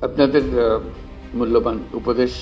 আপনাদের মূল্যবান উপদেশ।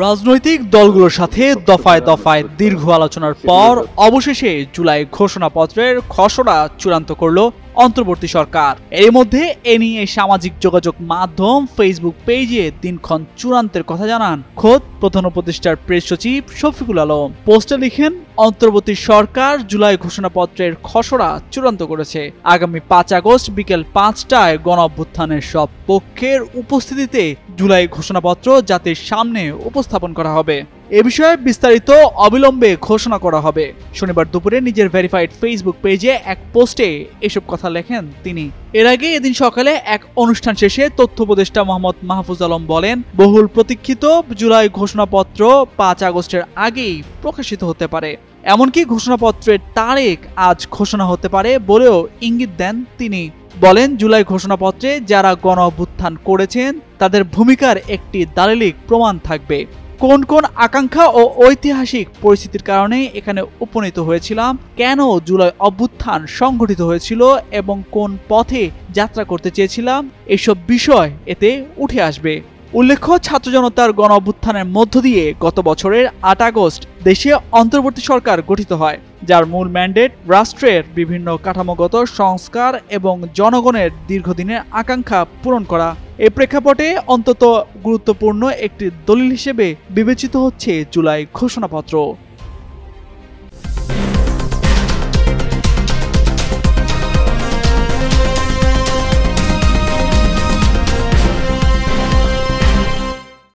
রাজনৈতিক দলগুলোর সাথে দফায় দফায় দীর্ঘ আলোচনার পর অবশেষে জুলাই ঘোষণাপত্রের খসড়া চূড়ান্ত করল অন্তর্বর্তী সরকার। এর মধ্যে এ নিয়ে সামাজিক যোগাযোগ মাধ্যম ফেসবুক পেজে দিনক্ষণ চূড়ান্তের কথা জানান খোদ প্রধান উপদেষ্টার প্রেস সচিব শফিকুল আলম। পোস্টে লিখেন, অন্তর্বর্তী সরকার জুলাই ঘোষণাপত্রের খসড়া চূড়ান্ত করেছে। আগামী ৫ আগস্ট বিকেল ৫টায় গণঅভ্যুত্থানের সব পক্ষের উপস্থিতিতে জুলাই ঘোষণাপত্র জাতির সামনে উপস্থাপন করা হবে। এ বিষয়ে বিস্তারিত অবিলম্বে ঘোষণা করা হবে। শনিবার দুপুরে নিজের ভেরিফাইড ফেসবুক পেজে এক পোস্টে এসব কথা লেখেন তিনি। এর আগে এদিন সকালে এক অনুষ্ঠান শেষে তথ্য উপদেষ্টা মোহাম্মদ মাহফুজ আলম বলেন, বহুল প্রতীক্ষিত জুলাই ঘোষণাপত্র ৫ আগস্টের আগেই প্রকাশিত হতে পারে। এমনকি ঘোষণাপত্রের তারিখ আজ ঘোষণা হতে পারে বলেও ইঙ্গিত দেন তিনি। বলেন, জুলাই ঘোষণাপত্রে যারা গণ অভ্যুত্থান করেছেন তাদের ভূমিকার একটি দালিলিক প্রমাণ থাকবে। কোন কোন আকাঙ্ক্ষা ও ঐতিহাসিক পরিস্থিতির কারণে এখানে উপনীত হয়েছিলাম, কেন জুলাই অভ্যুত্থান সংগঠিত হয়েছিল এবং কোন পথে যাত্রা করতে চেয়েছিলাম, এসব বিষয় এতে উঠে আসবে। উল্লেখ্য, ছাত্র জনতার গণ অভ্যুত্থানের মধ্য দিয়ে গত বছরের ৮ আগস্ট দেশে অন্তর্বর্তী সরকার গঠিত হয়, যার মূল ম্যান্ডেট রাষ্ট্রের বিভিন্ন কাঠামোগত সংস্কার এবং জনগণের দীর্ঘদিনের আকাঙ্ক্ষা পূরণ করা। এই প্রেক্ষাপটে অত্যন্ত গুরুত্বপূর্ণ একটি দলিল হিসেবে বিবেচিত হচ্ছে জুলাই ঘোষণাপত্র।